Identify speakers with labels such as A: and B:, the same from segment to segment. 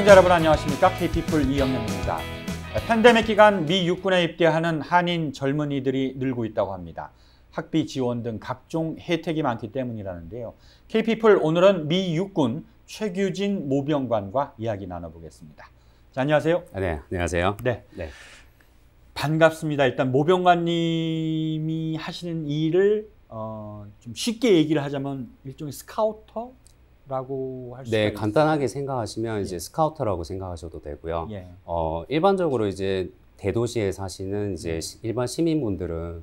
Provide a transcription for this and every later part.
A: 시청자 여러분 안녕하십니까? K피플 이영현입니다. 팬데믹 기간 미 육군에 입대하는 한인 젊은이들이 늘고 있다고 합니다. 학비 지원 등 각종 혜택이 많기 때문이라는데요. K피플 오늘은 미 육군 최규진 모병관과 이야기 나눠보겠습니다. 자, 안녕하세요.
B: 네, 안녕하세요.
A: 네. 반갑습니다. 일단 모병관님이 하시는 일을 좀 쉽게 얘기를 하자면 일종의 스카우터라고 할 수가 있어요.
B: 간단하게 생각하시면 이제 스카우터라고 생각하셔도 되고요.
A: 예.
B: 일반적으로 이제 대도시에 사시는 이제 일반 시민분들은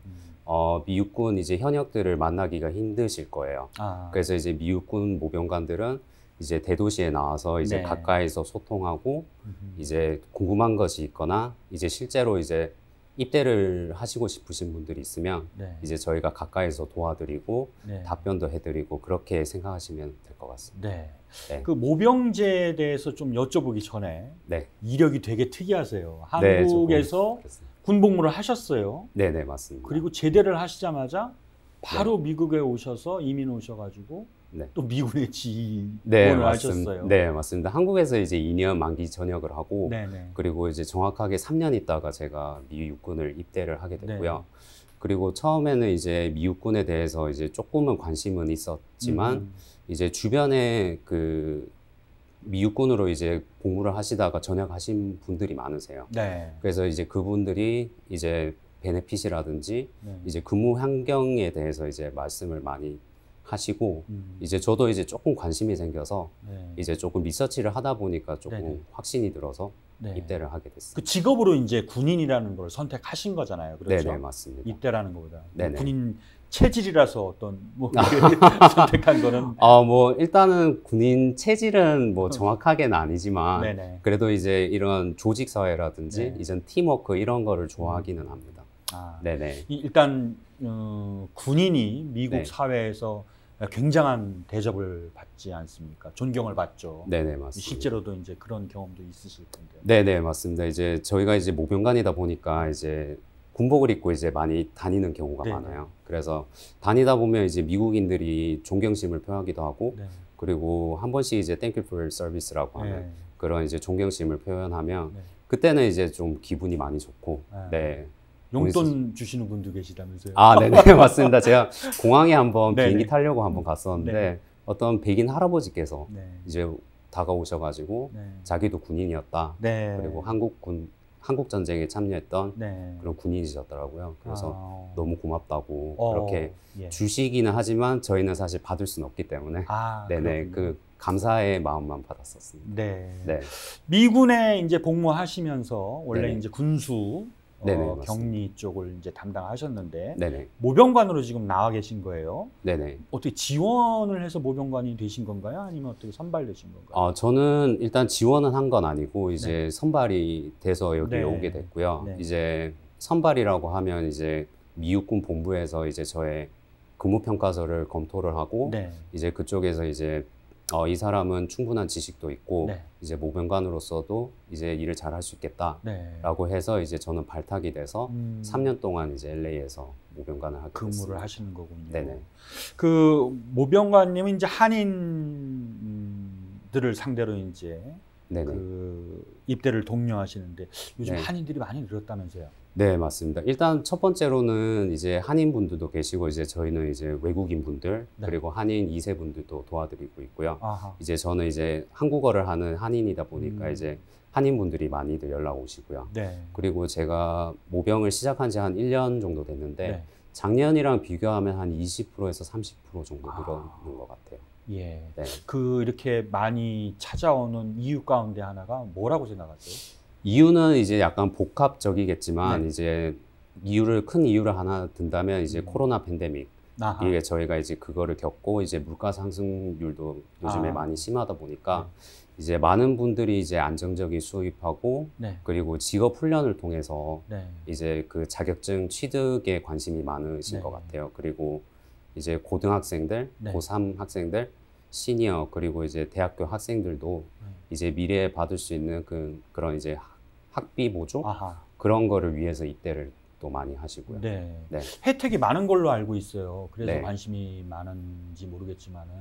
B: 미 육군 이제 현역들을 만나기가 힘드실 거예요. 그래서 이제 미 육군 모병관들은 이제 대도시에 나와서 이제 가까이서 소통하고 이제 궁금한 것이 있거나 이제 실제로 이제 입대를 하시고 싶으신 분들이 있으면 이제 저희가 가까이서 도와드리고 답변도 해드리고 그렇게 생각하시면 될 것 같습니다.
A: 그 모병제에 대해서 좀 여쭤보기 전에 이력이 되게 특이하세요. 한국에서 군복무를 하셨어요.
B: 네네, 맞습니다.
A: 그리고 제대를 하시자마자 바로 미국에 오셔서 이민 오셔가지고 또 미군에 지원을 하셨어요.
B: 네, 맞습니다. 한국에서 이제 2년 만기 전역을 하고 그리고 이제 정확하게 3년 있다가 제가 미 육군을 입대를 하게 됐고요. 그리고 처음에는 이제 미 육군에 대해서 이제 조금은 관심은 있었지만 이제 주변에 그 미 육군으로 이제 복무를 하시다가 전역하신 분들이 많으세요. 그래서 이제 그분들이 이제 베네핏이라든지 이제 근무 환경에 대해서 이제 말씀을 많이 하시고 이제 저도 이제 조금 관심이 생겨서 이제 조금 리서치를 하다 보니까 조금 확신이 들어서 입대를 하게 됐습니다.
A: 그 직업으로 이제 군인이라는 걸 선택하신 거잖아요. 그렇죠?
B: 네네, 맞습니다.
A: 입대라는 것보다 군인 체질이라서 어떤 뭐 선택한 거는
B: 뭐 일단은 군인 체질은 뭐 정확하게는 아니지만 그래도 이제 이런 조직 사회라든지 이제 팀워크 이런 거를 좋아하기는 합니다.
A: 일단 군인이 미국 사회에서 굉장한 대접을 받지 않습니까? 존경을 받죠.
B: 네네, 맞습니다.
A: 실제로도 이제 그런 경험도 있으실 텐데.
B: 네네, 맞습니다. 이제 저희가 이제 모병관이다 보니까 이제 군복을 입고 이제 많이 다니는 경우가 많아요. 그래서 다니다 보면 이제 미국인들이 존경심을 표하기도 하고 그리고 한 번씩 이제 Thank you for your service라고 하는 그런 이제 존경심을 표현하면 그때는 이제 좀 기분이 많이 좋고
A: 용돈 주시는 분도 계시다면서요?
B: 네네, 맞습니다. 제가 공항에 한번 비행기 타려고 한번 갔었는데 어떤 백인 할아버지께서 이제 다가오셔가지고 자기도 군인이었다. 그리고 한국 전쟁에 참여했던 그런 군인이셨더라고요. 그래서 너무 고맙다고 그렇게 주시기는 하지만 저희는 사실 받을 수는 없기 때문에 그 감사의 마음만 받았었습니다.
A: 미군에 이제 복무하시면서 원래 이제 군수 격리 쪽을 이제 담당하셨는데 모병관으로 지금 나와 계신 거예요. 어떻게 지원을 해서 모병관이 되신 건가요? 아니면 어떻게 선발되신 건가요?
B: 저는 일단 지원은 한 건 아니고 이제 선발이 돼서 여기 오게 됐고요. 이제 선발이라고 하면 이제 미 육군 본부에서 이제 저의 근무 평가서를 검토를 하고 이제 그쪽에서 이제 이 사람은 충분한 지식도 있고 이제 모병관으로서도 이제 일을 잘 할 수 있겠다라고 해서 이제 저는 발탁이 돼서 3년 동안 이제 LA에서 모병관을 하게 됐습니다.
A: 근무를 하시는 거군요. 그 모병관님은 이제 한인들을 상대로 이제 그 입대를 독려하시는데 요즘 한인들이 많이 늘었다면서요?
B: 네, 맞습니다. 일단 첫 번째로는 이제 한인분들도 계시고 이제 저희는 이제 외국인분들 그리고 한인 2세 분들도 도와드리고 있고요. 이제 저는 이제 한국어를 하는 한인이다 보니까 이제 한인분들이 많이들 연락 오시고요. 그리고 제가 모병을 시작한 지 한 1년 정도 됐는데 작년이랑 비교하면 한 20%에서 30% 정도 늘어는 것 같아요.
A: 그 이렇게 많이 찾아오는 이유 가운데 하나가 뭐라고 생각하세요?
B: 이유는 이제 약간 복합적이겠지만 이제 큰 이유를 하나 든다면 이제 코로나 팬데믹 이게 저희가 이제 그거를 겪고 이제 물가 상승률도 요즘에 많이 심하다 보니까 이제 많은 분들이 이제 안정적인 수입하고 그리고 직업 훈련을 통해서 이제 그 자격증 취득에 관심이 많으신 것 같아요. 그리고 이제 고등학생들, 고3 학생들, 시니어 그리고 이제 대학교 학생들도 이제 미래에 받을 수 있는 그런 이제 학비 보조 그런 거를 위해서 입대를 또 많이 하시고요.
A: 혜택이 많은 걸로 알고 있어요. 그래서 관심이 많은지 모르겠지만은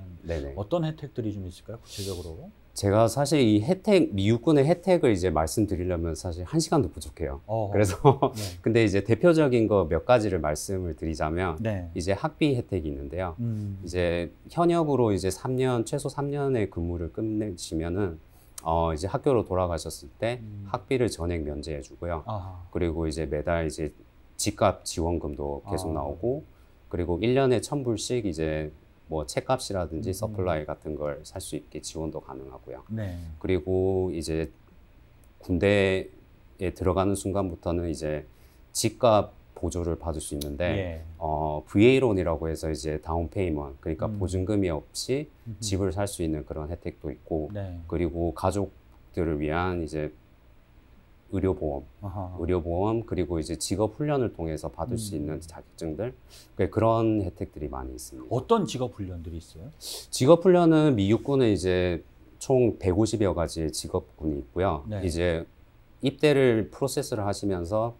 A: 어떤 혜택들이 좀 있을까요? 구체적으로?
B: 제가 사실 이 혜택, 미육군의 혜택을 이제 말씀드리려면 사실 1시간도 부족해요. 그래서
A: 네.
B: 근데 이제 대표적인 거 몇 가지를 말씀을 드리자면
A: 네.
B: 이제 학비 혜택이 있는데요. 이제 현역으로 이제 3년, 최소 3년의 근무를 끝내시면은 이제 학교로 돌아가셨을 때 학비를 전액 면제해 주고요. 그리고 이제 매달 이제 집값 지원금도 계속 나오고, 그리고 1년에 1,000불씩 이제 뭐 책값이라든지 서플라이 같은 걸 살 수 있게 지원도 가능하고요.
A: 네.
B: 그리고 이제 군대에 들어가는 순간부터는 이제 집값 보조를 받을 수 있는데, VA론이라고 해서 이제 다운 페이먼트, 그러니까 보증금이 없이 집을 살 수 있는 그런 혜택도 있고,
A: 네.
B: 그리고 가족들을 위한 이제 의료보험, 그리고 이제 직업 훈련을 통해서 받을 수 있는 자격증들, 그런 혜택들이 많이 있습니다.
A: 어떤 직업 훈련들이 있어요?
B: 직업 훈련은 미육군은 이제 총 150여 가지의 직업군이 있고요.
A: 네.
B: 이제 입대를 프로세스를 하시면서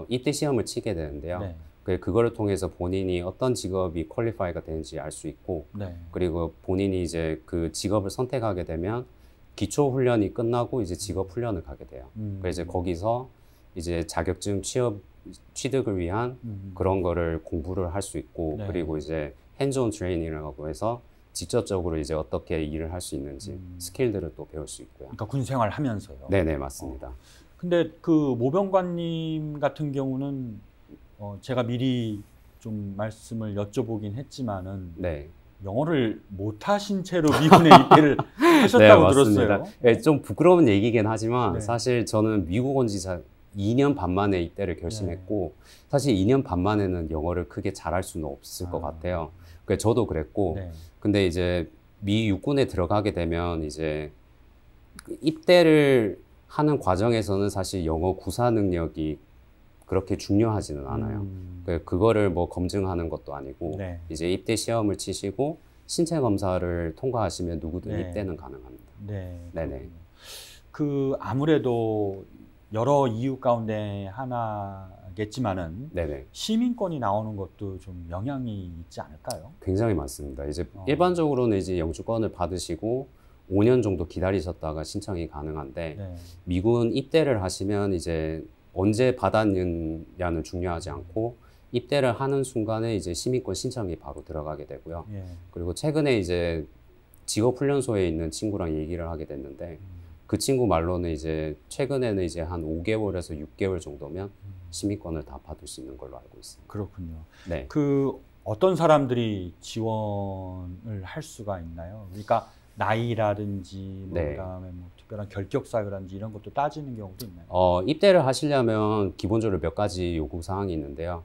B: 입대 시험을 치게 되는데요.
A: 네.
B: 그거를 통해서 본인이 어떤 직업이 퀄리파이가 되는지 알 수 있고,
A: 네.
B: 그리고 본인이 이제 그 직업을 선택하게 되면 기초 훈련이 끝나고 이제 직업 훈련을 가게 돼요. 그래서 이제 거기서 이제 자격증 취득을 위한 그런 거를 공부를 할 수 있고,
A: 네.
B: 그리고 이제 핸즈온 트레이닝이라고 해서 직접적으로 이제 어떻게 일을 할 수 있는지 스킬들을 또 배울 수 있고요.
A: 그러니까 군 생활 하면서요.
B: 네네, 맞습니다.
A: 근데 그 모병관님 같은 경우는 제가 미리 좀 말씀을 여쭤보긴 했지만은
B: 네.
A: 영어를 못하신 채로 미군에 입대를 하셨다고
B: 네,
A: 들었어요.
B: 네, 좀 부끄러운 얘기긴 하지만
A: 네.
B: 사실 저는 미국 온 지 2년 반 만에 입대를 결심했고, 사실 2년 반 만에는 영어를 크게 잘할 수는 없을 것 같아요. 그러니까 저도 그랬고,
A: 네.
B: 근데 이제 미 육군에 들어가게 되면 이제 입대를 하는 과정에서는 사실 영어 구사 능력이 그렇게 중요하지는 않아요. 그거를 뭐 검증하는 것도 아니고,
A: 네.
B: 이제 입대 시험을 치시고 신체 검사를 통과하시면 누구든
A: 네.
B: 입대는 가능합니다.
A: 네.
B: 네네.
A: 그 아무래도 여러 이유 가운데 하나겠지만은
B: 네네.
A: 시민권이 나오는 것도 좀 영향이 있지 않을까요?
B: 굉장히 많습니다. 이제 일반적으로는 이제 영주권을 받으시고 5년 정도 기다리셨다가 신청이 가능한데,
A: 네.
B: 미군 입대를 하시면 이제 언제 받았느냐는 중요하지 않고 입대를 하는 순간에 이제 시민권 신청이 바로 들어가게 되고요.
A: 예.
B: 그리고 최근에 이제 직업훈련소에 있는 친구랑 얘기를 하게 됐는데, 그 친구 말로는 이제 최근에는 이제 한 5개월에서 6개월 정도면 시민권을 다 받을 수 있는 걸로 알고 있습니다.
A: 그렇군요.
B: 네.
A: 그 어떤 사람들이 지원을 할 수가 있나요? 그러니까 나이라든지 뭐
B: 네.
A: 그다음에 뭐 특별한 결격 사유라든지 이런 것도 따지는 경우도 있나요?
B: 입대를 하시려면 기본적으로 몇 가지 요구 사항이 있는데요.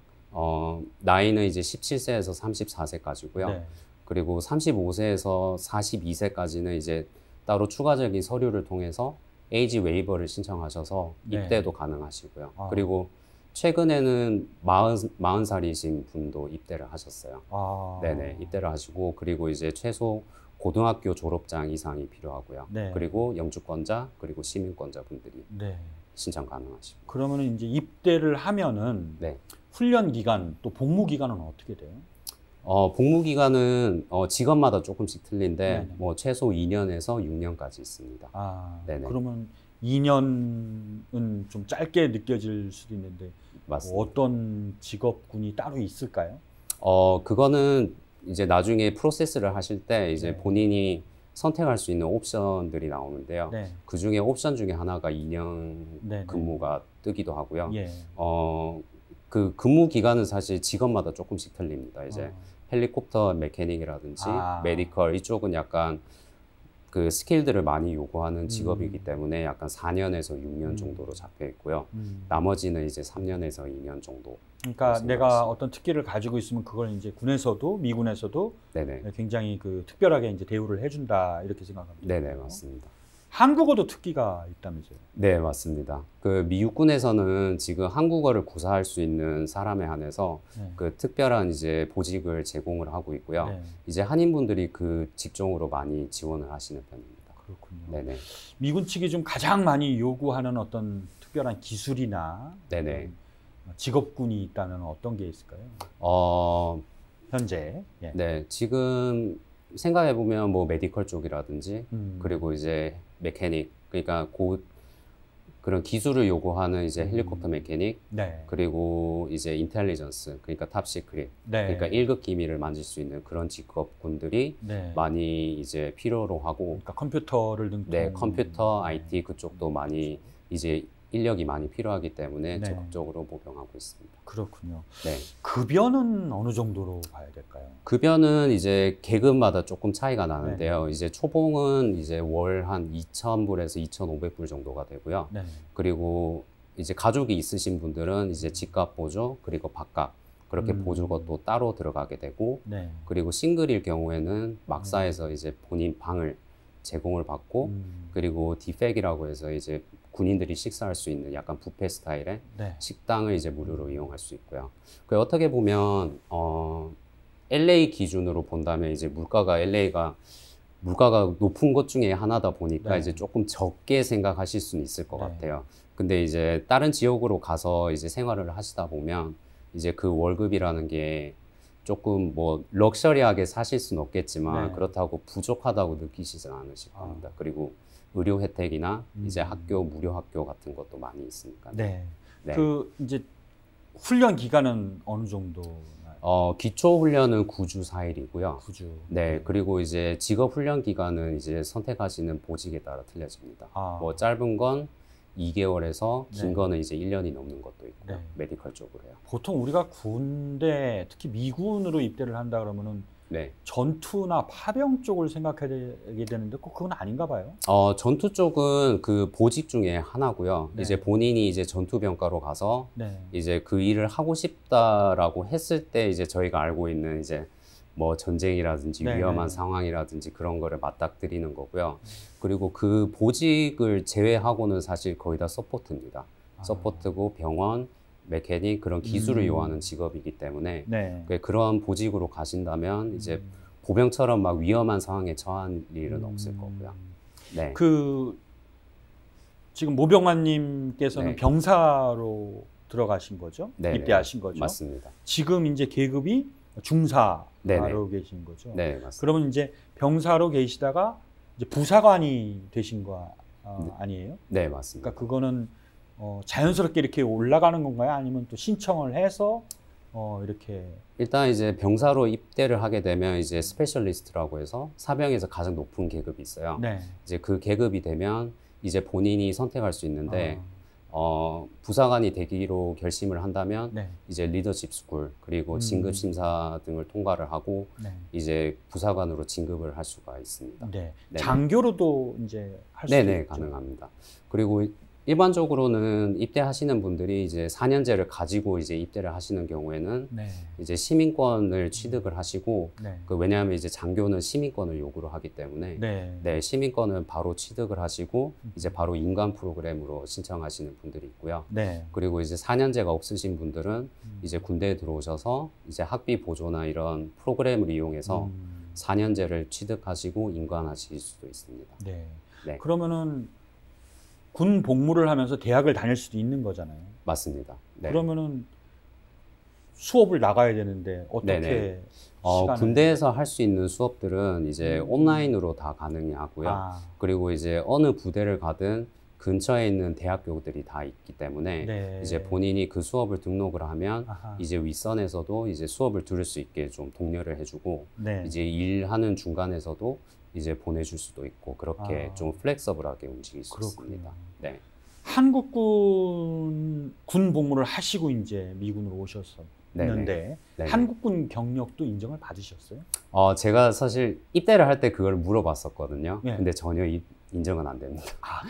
B: 나이는 이제 17세에서 34세까지고요.
A: 네.
B: 그리고 35세에서 42세까지는 이제 따로 추가적인 서류를 통해서 에이지 웨이버를 신청하셔서
A: 네.
B: 입대도 가능하시고요. 그리고 최근에는 40살이신 분도 입대를 하셨어요. 네네, 입대를 하시고, 그리고 이제 최소 고등학교 졸업장 이상이 필요하고요.
A: 네.
B: 그리고 영주권자, 그리고 시민권자 분들이
A: 네.
B: 신청 가능하시고.
A: 그러면은 이제 입대를 하면은
B: 네.
A: 훈련 기간 또 복무 기간은 어떻게 돼요?
B: 복무 기간은 직업마다 조금씩 틀린데,
A: 네네.
B: 뭐 최소 2년에서 6년까지 있습니다.
A: 네네. 그러면 2년은 좀 짧게 느껴질 수도 있는데,
B: 맞습니다.
A: 뭐 어떤 직업군이 따로 있을까요?
B: 그거는 이제 나중에 프로세스를 하실 때 이제
A: 네.
B: 본인이 선택할 수 있는 옵션들이 나오는데요.
A: 네.
B: 그 중에 옵션 중에 하나가 2년
A: 네네.
B: 근무가 뜨기도 하고요.
A: 예.
B: 그 근무 기간은 사실 직업마다 조금씩 틀립니다. 이제 헬리콥터 메케닉이라든지 메디컬, 이쪽은 약간 그 스킬들을 많이 요구하는 직업이기 때문에 약간 4년에서 6년 정도로 잡혀 있고요. 나머지는 이제 3년에서 2년 정도.
A: 그러니까 내가 어떤 특기를 가지고 있으면 그걸 이제 군에서도, 미군에서도
B: 네네.
A: 굉장히 그 특별하게 이제 대우를 해준다, 이렇게 생각합니다.
B: 네네, 맞습니다.
A: 한국어도 특기가 있다면서요?
B: 네, 맞습니다. 그 미육군에서는 지금 한국어를 구사할 수 있는 사람에 한해서
A: 네.
B: 그 특별한 이제 보직을 제공을 하고 있고요.
A: 네.
B: 이제 한인분들이 그 직종으로 많이 지원을 하시는 편입니다.
A: 그렇군요.
B: 네네.
A: 미군 측이 좀 가장 많이 요구하는 어떤 특별한 기술이나
B: 네네.
A: 직업군이 있다면 어떤 게 있을까요? 현재. 예.
B: 네, 지금 생각해 보면 뭐 메디컬 쪽이라든지 그리고 이제 메케닉, 그러니까 그런 기술을 요구하는 이제 헬리콥터 메케닉,
A: 네.
B: 그리고 이제 인텔리전스, 그러니까 탑시크릿,
A: 네.
B: 그러니까 1급 기밀을 만질 수 있는 그런 직업군들이
A: 네.
B: 많이 이제 필요로 하고,
A: 그러니까 컴퓨터를 능통.
B: 네, 컴퓨터, IT 그쪽도 많이 이제 인력이 많이 필요하기 때문에
A: 네.
B: 적극적으로 모병하고 있습니다.
A: 그렇군요.
B: 네.
A: 급여는 어느 정도로 봐야 될까요?
B: 급여는 이제 계급마다 조금 차이가 나는데요. 네. 이제 초봉은 이제 월 한 2,000불에서 2,500불 정도가 되고요.
A: 네.
B: 그리고 이제 가족이 있으신 분들은 이제 집값 보조 그리고 밥값 그렇게 보조가 또 따로 들어가게 되고,
A: 네.
B: 그리고 싱글일 경우에는 막사에서 이제 본인 방을 제공을 받고, 그리고 디팩이라고 해서 이제 군인들이 식사할 수 있는 약간 뷔페 스타일의
A: 네.
B: 식당을 이제 무료로 이용할 수 있고요. 그 어떻게 보면 LA 기준으로 본다면 이제 LA가 물가가 높은 것 중에 하나다 보니까
A: 네.
B: 이제 조금 적게 생각하실 수는 있을 것
A: 네.
B: 같아요. 근데 이제 다른 지역으로 가서 이제 생활을 하시다 보면 이제 그 월급이라는 게 조금 뭐 럭셔리하게 사실 수는 없겠지만
A: 네.
B: 그렇다고 부족하다고 느끼시진 않으실 겁니다. 그리고 의료 혜택이나 이제 학교 무료 학교 같은 것도 많이 있으니까.
A: 네.
B: 네.
A: 그 이제 훈련 기간은 어느 정도?
B: 기초 훈련은 9주 4일이고요.
A: 9주.
B: 네. 그리고 이제 직업 훈련 기간은 이제 선택하시는 보직에 따라 틀려집니다. 뭐 짧은 건 2개월에서 긴
A: 네.
B: 거는 이제 1년이 넘는 것도 있고요.
A: 네.
B: 메디컬 쪽으로 해요.
A: 보통 우리가 군대, 특히 미군으로 입대를 한다 그러면은
B: 네.
A: 전투나 파병 쪽을 생각하게 되는데 꼭 그건 아닌가 봐요.
B: 전투 쪽은 그 보직 중에 하나고요.
A: 네.
B: 이제 본인이 이제 전투병과로 가서
A: 네.
B: 이제 그 일을 하고 싶다라고 했을 때 이제 저희가 알고 있는 이제 뭐 전쟁이라든지
A: 네.
B: 위험한 상황이라든지 그런 거를 맞닥뜨리는 거고요. 그리고 그 보직을 제외하고는 사실 거의 다 서포트입니다. 서포트고 병원, 메케닉 그런 기술을 요하는 직업이기 때문에
A: 네.
B: 그런 보직으로 가신다면 이제 보병처럼 막 위험한 상황에 처한 일은 없을 거고요. 네.
A: 지금 모병관님께서는
B: 네.
A: 병사로 들어가신 거죠?
B: 네.
A: 입대하신 거죠?
B: 맞습니다.
A: 지금 이제 계급이 중사로
B: 네.
A: 계신 거죠?
B: 네, 맞습니다.
A: 그러면 이제 병사로 계시다가 이제 부사관이 되신 거 아니에요?
B: 네, 맞습니다.
A: 그러니까 그거는 자연스럽게 이렇게 올라가는 건가요? 아니면 또 신청을 해서 이렇게?
B: 일단 이제 병사로 입대를 하게 되면 이제 스페셜리스트라고 해서 사병에서 가장 높은 계급이 있어요.
A: 네.
B: 이제 그 계급이 되면 이제 본인이 선택할 수 있는데 부사관이 되기로 결심을 한다면
A: 네.
B: 이제 리더십 스쿨 그리고 진급 심사 등을 통과를 하고
A: 네.
B: 이제 부사관으로 진급을 할 수가 있습니다.
A: 네.
B: 네네.
A: 장교로도 이제 할 수
B: 네네,
A: 있죠.
B: 가능합니다. 그리고 일반적으로는 입대하시는 분들이 이제 4년제를 가지고 이제 입대를 하시는 경우에는
A: 네.
B: 이제 시민권을 취득을 하시고
A: 네.
B: 왜냐하면 이제 장교는 시민권을 요구를 하기 때문에
A: 네.
B: 시민권을 바로 취득을 하시고 이제 바로 인관 프로그램으로 신청하시는 분들이 있고요.
A: 네.
B: 그리고 이제 4년제가 없으신 분들은 이제 군대에 들어오셔서 이제 학비 보조나 이런 프로그램을 이용해서 4년제를 취득하시고 인관하실 수도 있습니다.
A: 네.
B: 네.
A: 그러면은 군 복무를 하면서 대학을 다닐 수도 있는 거잖아요.
B: 맞습니다. 네.
A: 그러면은 수업을 나가야 되는데 어떻게
B: 네네.
A: 시간을?
B: 군대에서 할 수 있는 수업들은 이제 온라인으로 다 가능이 하고요. 그리고 이제 어느 부대를 가든 근처에 있는 대학교들이 다 있기 때문에
A: 네.
B: 이제 본인이 그 수업을 등록을 하면
A: 아하.
B: 이제 윗선에서도 이제 수업을 들을 수 있게 좀 독려를 해주고
A: 네.
B: 이제 일하는 중간에서도 이제 보내줄 수도 있고 그렇게
A: 아.
B: 좀 플렉서블하게 움직일 수
A: 그렇군요.
B: 있습니다. 네.
A: 한국군 복무를 하시고 이제 미군으로 오셨었는데
B: 네네.
A: 한국군 경력도 인정을 받으셨어요?
B: 제가 사실 입대를 할 때 그걸 물어봤었거든요.
A: 네.
B: 근데 전혀 인정은 안 됩니다.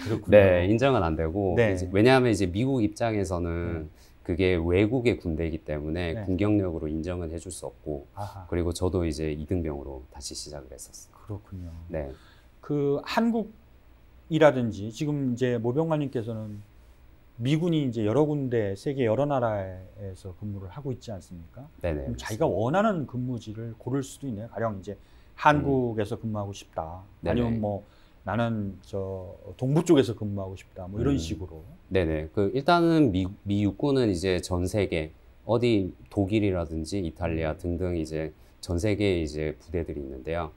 A: 그렇군요.
B: 네, 인정은 안 되고
A: 네.
B: 왜냐하면 이제 미국 입장에서는 그게 외국의 군대이기 때문에
A: 네.
B: 군 경력으로 인정은 해줄 수 없고
A: 아하.
B: 그리고 저도 이제 2등병으로 다시 시작을 했었어요.
A: 그렇군요.
B: 네,
A: 그 한국이라든지 지금 이제 모병관님께서는 미군이 이제 여러 군데 세계 여러 나라에서 근무를 하고 있지 않습니까?
B: 네네.
A: 그럼 자기가 원하는 근무지를 고를 수도 있네요. 가령 이제 한국에서 근무하고 싶다.
B: 네네.
A: 아니면 뭐 나는 저 동부 쪽에서 근무하고 싶다. 뭐 이런 식으로.
B: 네네. 그 일단은 미 육군은 이제 전 세계 어디 독일이라든지 이탈리아 등등 이제 전 세계에 이제 부대들이 있는데요.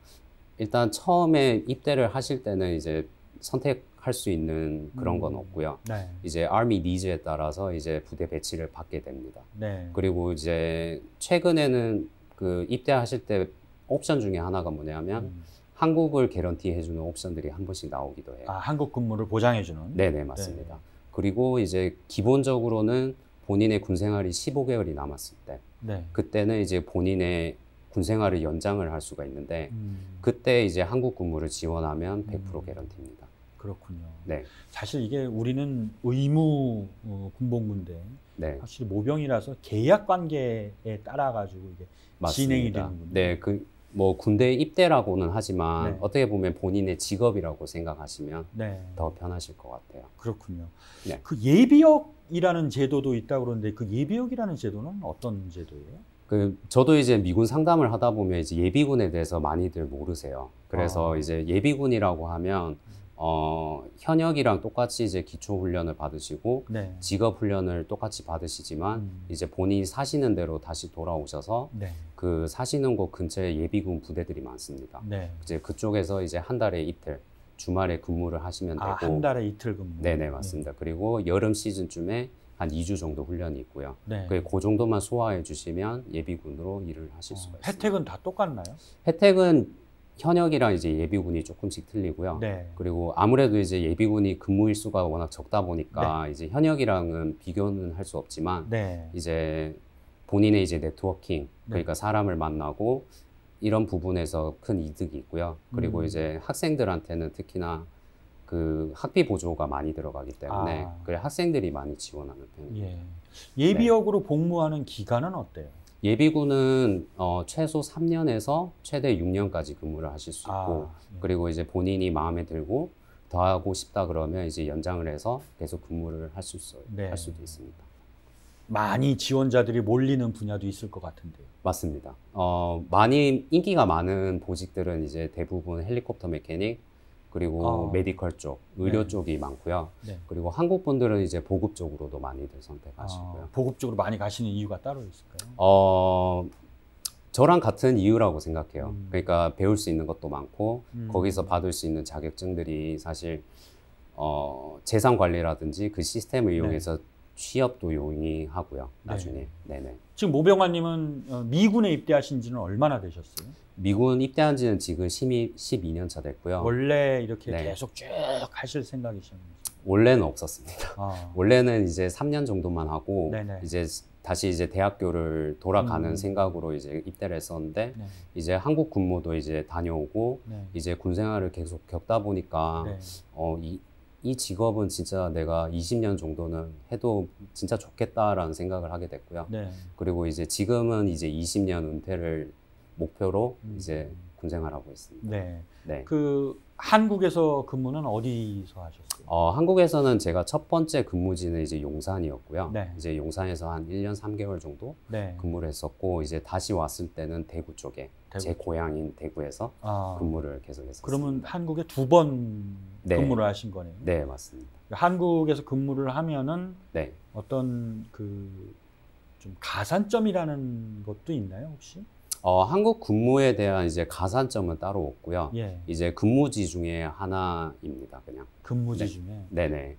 B: 일단 처음에 입대를 하실 때는 이제 선택할 수 있는 그런 건 없고요.
A: 네.
B: 이제 아미 니즈에 따라서 이제 부대 배치를 받게 됩니다.
A: 네.
B: 그리고 이제 최근에는 그 입대하실 때 옵션 중에 하나가 뭐냐면 한국을 개런티 해주는 옵션들이 한 번씩 나오기도 해요.
A: 아, 한국 근무를 보장해주는?
B: 네네, 맞습니다. 네. 그리고 이제 기본적으로는 본인의 군 생활이 15개월이 남았을 때, 네. 그때는 이제 본인의 군 생활을 연장을 할 수가 있는데, 그때 이제 한국 근무를 지원하면 100% 개런티입니다.
A: 그렇군요.
B: 네.
A: 사실 이게 우리는 의무 군복무인데, 네. 확실히 모병이라서 계약 관계에 따라 가지고 이게
B: 맞습니다.
A: 진행이 되는군요.
B: 네, 뭐 군대 입대라고는 하지만
A: 네.
B: 어떻게 보면 본인의 직업이라고 생각하시면
A: 네.
B: 더 편하실 것 같아요.
A: 그렇군요.
B: 네.
A: 그 예비역이라는 제도도 있다고 그러는데 그 예비역이라는 제도는 어떤 제도예요?
B: 저도 이제 미군 상담을 하다 보면 이제 예비군에 대해서 많이들 모르세요. 그래서 이제 예비군이라고 하면 현역이랑 똑같이 이제 기초 훈련을 받으시고 네. 직업 훈련을 똑같이 받으시지만 이제 본인이 사시는 대로 다시 돌아오셔서 네. 그 사시는 곳 근처에 예비군 부대들이 많습니다. 네. 이제 그쪽에서 이제 한 달에 이틀 주말에 근무를 하시면 되고
A: 한 달에 이틀 근무.
B: 네네 맞습니다. 네. 그리고 여름 시즌쯤에 한 2주 정도 훈련이 있고요. 네. 그 정도만 소화해 주시면 예비군으로 일을 하실 수가 있습니다.
A: 혜택은 다 똑같나요?
B: 혜택은 현역이랑 이제 예비군이 조금씩 틀리고요. 네. 그리고 아무래도 이제 예비군이 근무 일수가 워낙 적다 보니까 네. 이제 현역이랑은 비교는 할 수 없지만 네. 이제 본인의 이제 네트워킹 그러니까 사람을 만나고 이런 부분에서 큰 이득이 있고요. 그리고 이제 학생들한테는 특히나 그 학비 보조가 많이 들어가기 때문에 그래 학생들이 많이 지원하는 편입니다.
A: 예. 예비역으로 네. 복무하는 기간은 어때요?
B: 예비군은 최소 3년에서 최대 6년까지 근무를 하실 수 있고 네. 그리고 이제 본인이 마음에 들고 더 하고 싶다 그러면 이제 연장을 해서 계속 근무를 할 수도 있습니다.
A: 많이 지원자들이 몰리는 분야도 있을 것 같은데요.
B: 맞습니다. 많이 인기가 많은 보직들은 이제 대부분 헬리콥터 메케닉 그리고 메디컬 쪽, 의료 네. 쪽이 많고요. 네. 그리고 한국 분들은 이제 보급 쪽으로도 많이들 선택하시고요.
A: 보급 쪽으로 많이 가시는 이유가 따로 있을까요?
B: 저랑 같은 이유라고 생각해요. 그러니까 배울 수 있는 것도 많고 거기서 받을 수 있는 자격증들이 사실 재산 관리라든지 그 시스템을 이용해서 네. 취업도 용이하고요. 나중에. 네. 네네.
A: 지금 모병관님은 미군에 입대하신 지는 얼마나 되셨어요?
B: 미군 입대한 지는 지금 12년 차 됐고요.
A: 원래 이렇게 네. 계속 쭉 하실 생각이셨는지?
B: 원래는 없었습니다. 원래는 이제 3년 정도만 하고 네네. 이제 다시 이제 대학교를 돌아가는 생각으로 이제 입대를 했었는데 네. 이제 한국 군무도 이제 다녀오고 네. 이제 군 생활을 계속 겪다 보니까 네. 이 직업은 진짜 내가 20년 정도는 해도 진짜 좋겠다라는 생각을 하게 됐고요. 네. 그리고 이제 지금은 이제 20년 은퇴를 목표로 이제 군 생활하고 있습니다.
A: 네. 네. 그 한국에서 근무는 어디서 하셨어요?
B: 한국에서는 제가 첫 번째 근무지는 이제 용산이었고요. 네. 이제 용산에서 한 1년 3개월 정도 네. 근무를 했었고 이제 다시 왔을 때는 대구 쪽에 제 고향인 대구에서 근무를 계속했었습니다.
A: 그러면 한국에 2번
B: 네.
A: 근무를 하신 거네요?
B: 네, 맞습니다.
A: 한국에서 근무를 하면은
B: 네.
A: 어떤 그 좀 가산점이라는 것도 있나요, 혹시?
B: 한국 근무에 대한 이제 가산점은 따로 없고요. 예. 이제 근무지 중에 하나입니다, 그냥.
A: 근무지
B: 네.
A: 중에?
B: 네네.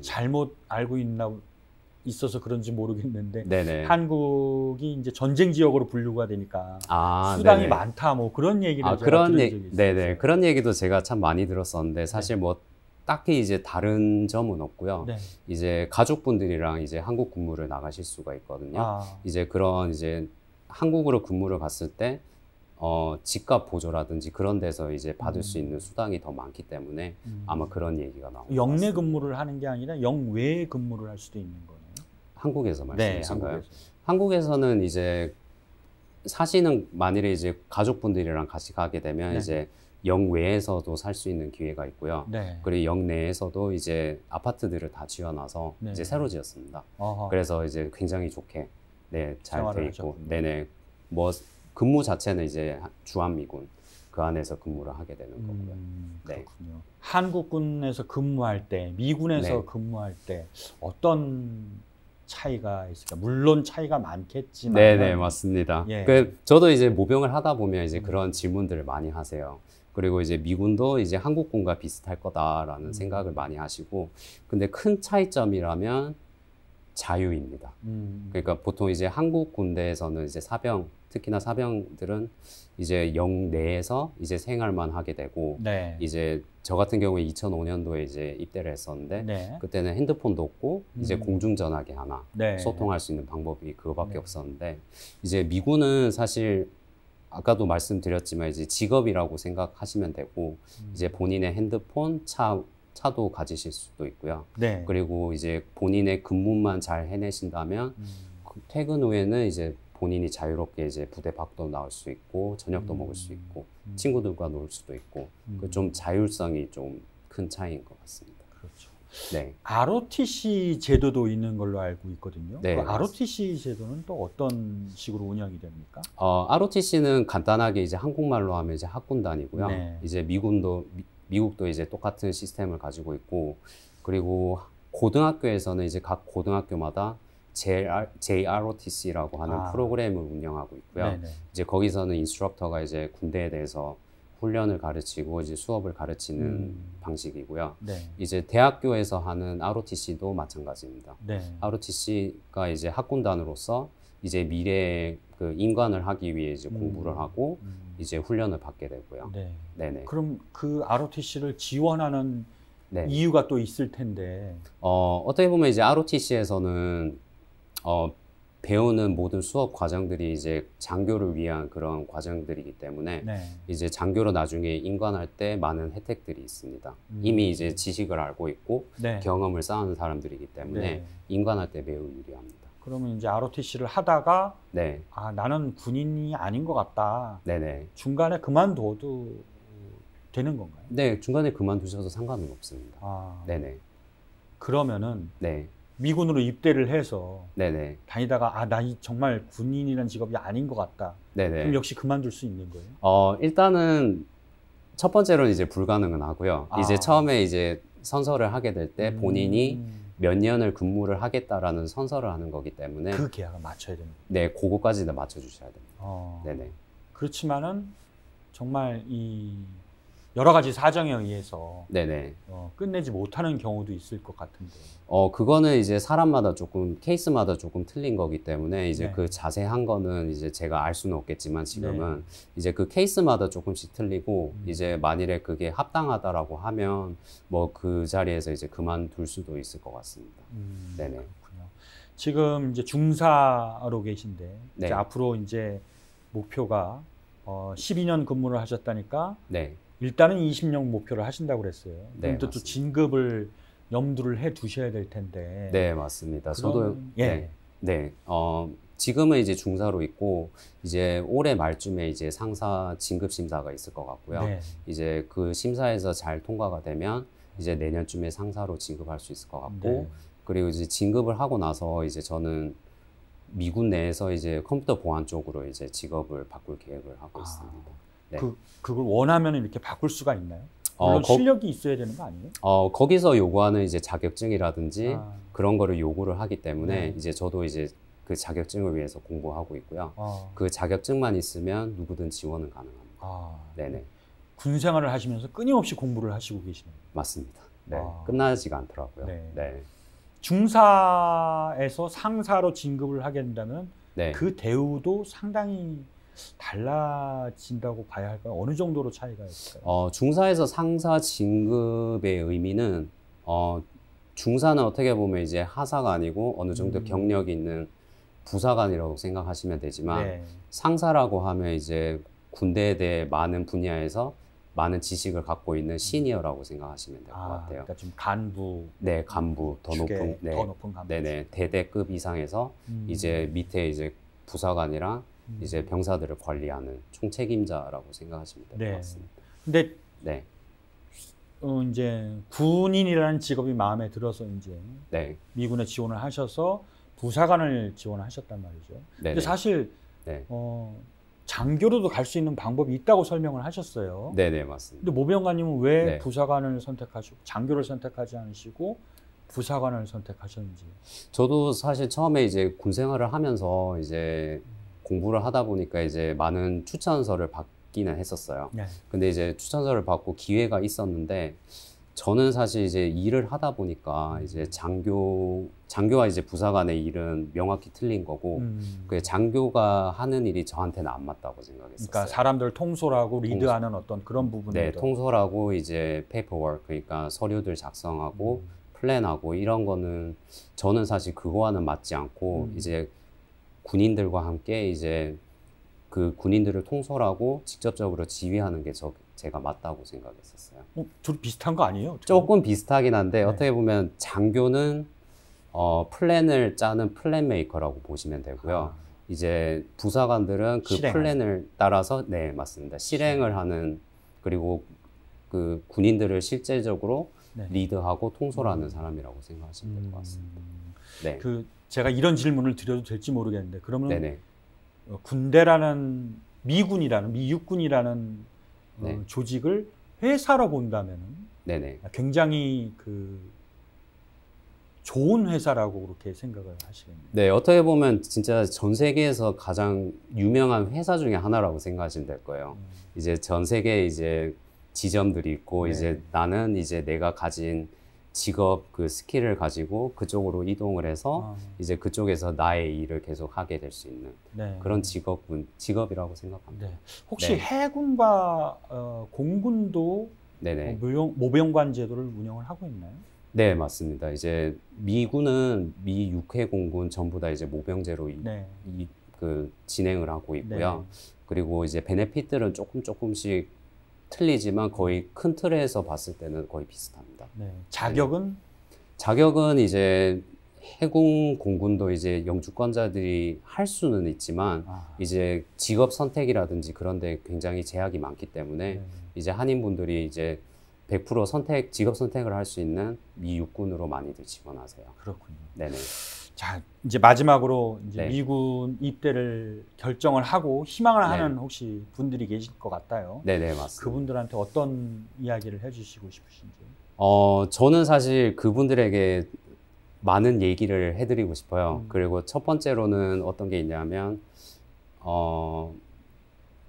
A: 잘못 알고 있어서 그런지 모르겠는데, 네네. 한국이 이제 전쟁 지역으로 분류가 되니까 수당이
B: 네네.
A: 많다, 뭐 그런 얘기를 제가 들은 적이 있어요.
B: 네네. 그런 얘기도 제가 참 많이 들었었는데, 사실 네. 뭐 딱히 이제 다른 점은 없고요. 네. 이제 가족분들이랑 이제 한국 근무를 나가실 수가 있거든요. 이제 그런 이제 한국으로 근무를 갔을 때 집값 보조라든지 그런 데서 이제 받을 수 있는 수당이 더 많기 때문에 아마 그런 얘기가 나오고
A: 영내 근무를 하는 게 아니라 영외 근무를 할 수도 있는 거네요.
B: 한국에서 말씀이신가요? 네, 한국에서는 이제 사시는 만일에 이제 가족분들이랑 같이 가게 되면 네. 이제 영외에서도 살 수 있는 기회가 있고요. 네. 그리고 영내에서도 이제 아파트들을 다 지어놔서 네. 이제 새로 지었습니다. 그래서 이제 굉장히 좋게 네, 잘 돼 있고, 네네. 뭐 근무 자체는 이제 주한미군 그 안에서 근무를 하게 되는 거고요. 네.
A: 그렇군요. 한국군에서 근무할 때, 미군에서 네. 근무할 때 어떤 차이가 있을까? 물론 차이가 많겠지만.
B: 네네 맞습니다. 예. 저도 이제 모병을 하다 보면 이제 그런 질문들을 많이 하세요. 그리고 이제 미군도 이제 한국군과 비슷할 거다라는 생각을 많이 하시고, 근데 큰 차이점이라면 자유입니다. 그러니까 보통 이제 한국 군대에서는 이제 사병, 특히나 사병들은 이제 영 내에서 이제 생활만 하게 되고,
A: 네.
B: 이제 저 같은 경우에 2005년도에 이제 입대를 했었는데,
A: 네.
B: 그때는 핸드폰도 없고 이제 공중전화기 하나,
A: 네.
B: 소통할 수 있는 방법이 그거밖에
A: 네.
B: 없었는데, 이제 미군은 사실 아까도 말씀드렸지만 이제 직업이라고 생각하시면 되고, 이제 본인의 핸드폰, 차도 가지실 수도 있고요.
A: 네.
B: 그리고 이제 본인의 근무만 잘 해내신다면 퇴근 후에는 이제 본인이 자유롭게 이제 부대 밖도 나올 수 있고, 저녁도 먹을 수 있고, 친구들과 놀 수도 있고, 좀 자율성이 좀 큰 차이인 것 같습니다.
A: 그렇죠.
B: 네.
A: ROTC 제도도 있는 걸로 알고 있거든요.
B: 네,
A: 그 ROTC 제도는 또 어떤 식으로 운영이 됩니까?
B: ROTC는 간단하게 이제 한국말로 하면 이제 학군단이고요.
A: 네.
B: 이제 미국도 이제 똑같은 시스템을 가지고 있고, 그리고 고등학교에서는 이제 각 고등학교마다 JROTC라고 하는 프로그램을 운영하고 있고요.
A: 네네.
B: 이제 거기서는 인스트럭터가 이제 군대에 대해서 훈련을 가르치고 이제 수업을 가르치는 방식이고요.
A: 네.
B: 이제 대학교에서 하는 ROTC도 마찬가지입니다.
A: 네.
B: ROTC가 이제 학군단으로서 이제 미래에 그 인관을 하기 위해 이제 공부를 하고 이제 훈련을 받게 되고요.
A: 네.
B: 네네.
A: 그럼 그 ROTC를 지원하는
B: 네.
A: 이유가 또 있을 텐데.
B: 어떻게 보면 이제 ROTC에서는 배우는 모든 수업 과정들이 이제 장교를 위한 그런 과정들이기 때문에
A: 네.
B: 이제 장교로 나중에 인관할 때 많은 혜택들이 있습니다. 이미 이제 지식을 알고 있고
A: 네.
B: 경험을 쌓은 사람들이기 때문에
A: 네.
B: 인관할 때 매우 유리합니다.
A: 그러면 이제 ROTC를 하다가
B: 네.
A: 나는 군인이 아닌 것 같다.
B: 네네.
A: 중간에 그만둬도 되는 건가요?
B: 네, 중간에 그만두셔도 상관은 없습니다. 네네.
A: 그러면은
B: 네.
A: 미군으로 입대를 해서
B: 네네.
A: 다니다가 나 정말 군인이라는 직업이 아닌 것 같다.
B: 네네.
A: 그럼 역시 그만둘 수 있는 거예요?
B: 일단은 첫 번째로는 이제 불가능은 하고요. 이제 처음에 이제 선서를 하게 될 때 본인이 몇 년을 근무를 하겠다라는 선서를 하는 거기 때문에
A: 그 계약을 맞춰야 됩니다.
B: 네, 그거까지는 맞춰주셔야 됩니다. 네네.
A: 그렇지만은 정말 이 여러 가지 사정에 의해서
B: 네네.
A: 끝내지 못하는 경우도 있을 것 같은데.
B: 그거는 이제 사람마다 조금 케이스마다 조금 틀린 거기 때문에 이제
A: 네.
B: 그 자세한 거는 이제 제가 알 수는 없겠지만 지금은
A: 네.
B: 이제 그 케이스마다 조금씩 틀리고 이제 만일에 그게 합당하다라고 하면 뭐 그 자리에서 이제 그만둘 수도 있을 것 같습니다. 네네.
A: 그렇군요. 지금 이제 중사로 계신데
B: 네.
A: 이제 앞으로 이제 목표가 12년 근무를 하셨다니까.
B: 네.
A: 일단은 20년 목표를 하신다고 그랬어요.
B: 네,
A: 또 진급을 염두를 해 두셔야 될 텐데.
B: 네, 맞습니다. 저도
A: 예.
B: 네. 지금은 이제 중사로 있고 이제 올해 말쯤에 이제 상사 진급 심사가 있을 것 같고요.
A: 네.
B: 이제 그 심사에서 잘 통과가 되면 이제 내년쯤에 상사로 진급할 수 있을 것 같고
A: 네.
B: 그리고 이제 진급을 하고 나서 이제 저는 미군 내에서 이제 컴퓨터 보안 쪽으로 이제 직업을 바꿀 계획을 하고 있습니다. 네.
A: 그걸 원하면 이렇게 바꿀 수가 있나요? 물론 실력이 있어야 되는 거 아니에요?
B: 거기서 요구하는 이제 자격증이라든지 그런 거를 요구를 하기 때문에
A: 네.
B: 이제 저도 이제 그 자격증을 위해서 공부하고 있고요. 그 자격증만 있으면 누구든 지원은 가능합니다. 네네.
A: 군 생활을 하시면서 끊임없이 공부를 하시고 계시네요.
B: 맞습니다. 네. 끝나지가 않더라고요.
A: 네.
B: 네.
A: 중사에서 상사로 진급을 하게 된다면
B: 네.
A: 그 대우도 상당히 달라진다고 봐야 할까요? 어느 정도로 차이가 있을까요?
B: 중사에서 상사 진급의 의미는 중사는 어떻게 보면 이제 하사가 아니고 어느 정도 경력이 있는 부사관이라고 생각하시면 되지만
A: 네.
B: 상사라고 하면 이제 군대에 대해 많은 분야에서 많은 지식을 갖고 있는 시니어라고 생각하시면 될 것 같아요.
A: 그러니까 좀 간부.
B: 네, 간부 더 높은, 네,
A: 더 높은 간부.
B: 네네, 대대급 이상에서 이제 밑에 이제 부사관이랑 이제 병사들을 관리하는 총책임자라고 생각하시면 될 것 같습니다.
A: 근데
B: 네.
A: 이제 군인이라는 직업이 마음에 들어서 이제
B: 네.
A: 미군에 지원을 하셔서 부사관을 지원하셨단 말이죠. 근데 사실
B: 네.
A: 장교로도 갈 수 있는 방법이 있다고 설명을 하셨어요.
B: 네네, 맞습니다.
A: 근데 모병관님은 왜
B: 네.
A: 부사관을 선택하시고 장교를 선택하지 않으시고 부사관을 선택하셨는지.
B: 저도 사실 처음에 이제 군 생활을 하면서 이제 공부를 하다 보니까 이제 많은 추천서를 있기는 했었어요.
A: 네.
B: 근데 이제 추천서를 받고 기회가 있었는데 저는 사실 이제 일을 하다 보니까 이제 장교와 이제 부사 간의 일은 명확히 틀린 거고 그 장교가 하는 일이 저한테는 안 맞다고 생각했었어요.
A: 그러니까 사람들 통솔하고 리드하는 어떤 그런 부분들.
B: 네, 통솔하고 이제 페이퍼워크, 그러니까 서류들 작성하고 플랜하고 이런 거는 저는 사실 그거와는 맞지 않고 이제 군인들과 함께 이제 그 군인들을 통솔하고 직접적으로 지휘하는 게 제가 맞다고 생각했었어요.
A: 둘이 비슷한 거 아니에요?
B: 조금 비슷하긴 한데
A: 네.
B: 어떻게 보면 장교는 플랜을 짜는 플랜 메이커라고 보시면 되고요. 이제 부사관들은 그 플랜을 따라서 네, 맞습니다. 실행을 하는, 그리고 그 군인들을 실제적으로 네. 리드하고 통솔하는 사람이라고 생각하시면 될 것 같습니다. 네.
A: 제가 이런 질문을 드려도 될지 모르겠는데 그러면
B: 네네.
A: 군대라는 미 육군이라는
B: 네.
A: 조직을 회사로 본다면은
B: 네네.
A: 굉장히 좋은 회사라고 그렇게 생각을 하시겠네요.
B: 네, 어떻게 보면 진짜 전 세계에서 가장 유명한 회사 중에 하나라고 생각하시면 될 거예요. 이제 전 세계에 이제 지점들이 있고, 네. 이제 나는 이제 내가 가진 직업, 그 스킬을 가지고 그쪽으로 이동을 해서 이제 그쪽에서 나의 일을 계속 하게 될 수 있는 네. 그런 직업이라고 생각합니다.
A: 네. 혹시 네. 해군과 공군도 네네. 모병관 제도를 운영을 하고 있나요?
B: 네, 맞습니다. 이제 미군은 미 6회 공군 전부 다 이제 모병제로
A: 네.
B: 진행을 하고 있고요. 네. 그리고 이제 베네핏들은 조금씩 틀리지만 거의 큰 틀에서 봤을 때는 거의 비슷합니다.
A: 네. 자격은?
B: 네. 자격은 이제 해군 공군도 이제 영주권자들이 할 수는 있지만 이제 직업 선택이라든지 그런 데 굉장히 제약이 많기 때문에 이제 한인분들이 이제 100% 직업 선택을 할 수 있는 미 육군으로 많이들 지원하세요.
A: 그렇군요.
B: 네네.
A: 자, 이제 마지막으로 이제
B: 네.
A: 미군 입대를 결정을 하고 희망을 하는 혹시 분들이 계실 것 같아요.
B: 네네, 맞습니다.
A: 그분들한테 어떤 이야기를 해주시고 싶으신지?
B: 저는 사실 그분들에게 많은 얘기를 해드리고 싶어요. 그리고 첫 번째로는 어떤 게 있냐면,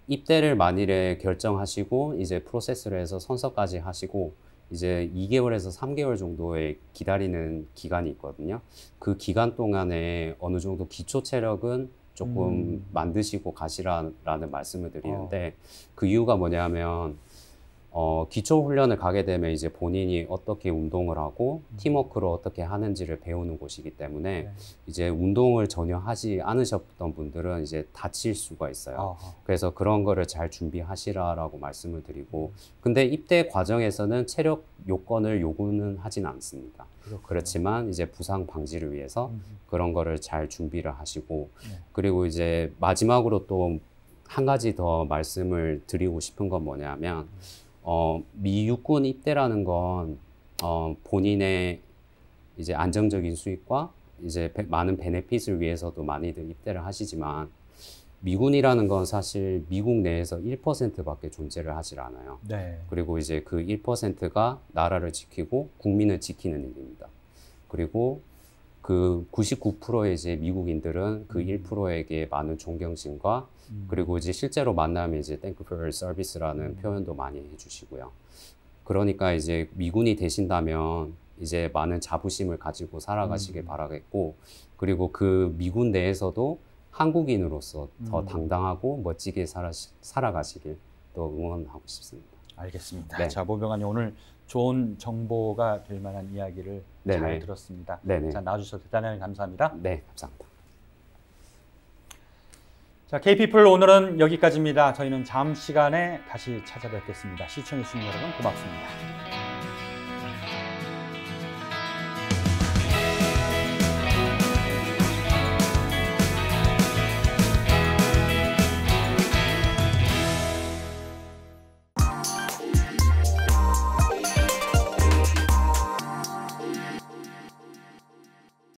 B: 입대를 만일에 결정하시고 이제 프로세스를 해서 선서까지 하시고 이제 2개월에서 3개월 정도의 기다리는 기간이 있거든요. 그 기간 동안에 어느 정도 기초 체력은 조금 만드시고 가시라는 말씀을 드리는데 그 이유가 뭐냐면 기초 훈련을 가게 되면 이제 본인이 어떻게 운동을 하고 팀워크로 어떻게 하는지를 배우는 곳이기 때문에 이제 운동을 전혀 하지 않으셨던 분들은 이제 다칠 수가 있어요. 그래서 그런 거를 잘 준비하시라라고 말씀을 드리고 근데 입대 과정에서는 체력 요건을 요구는 하진 않습니다. 그렇지만 이제 부상 방지를 위해서 그런 거를 잘 준비를 하시고 그리고 이제 마지막으로 또 한 가지 더 말씀을 드리고 싶은 건 뭐냐면 미 육군 입대라는 건 본인의 이제 안정적인 수익과 이제 많은 베네핏을 위해서도 많이들 입대를 하시지만 미군이라는 건 사실 미국 내에서 1%밖에 존재를 하질 않아요.
A: 네.
B: 그리고 이제 그 1%가 나라를 지키고 국민을 지키는 일입니다. 그리고 그 99%의 이제 미국인들은 그 1%에게 많은 존경심과 그리고 이제 실제로 만나면 이제 Thank you for your service라는 표현도 많이 해주시고요. 그러니까 이제 미군이 되신다면 이제 많은 자부심을 가지고 살아가시길 바라겠고 그리고 그 미군 내에서도 한국인으로서 더 당당하고 멋지게 살아가시길 또 응원하고 싶습니다.
A: 알겠습니다.
B: 네.
A: 자, 모병관님 오늘 좋은 정보가 될 만한 이야기를
B: 네네.
A: 잘 들었습니다.
B: 네네.
A: 자, 나와주셔서 대단히 감사합니다.
B: 네, 감사합니다.
A: 자, K피플 오늘은 여기까지입니다. 저희는 다음 시간에 다시 찾아뵙겠습니다. 시청해주신 여러분 고맙습니다.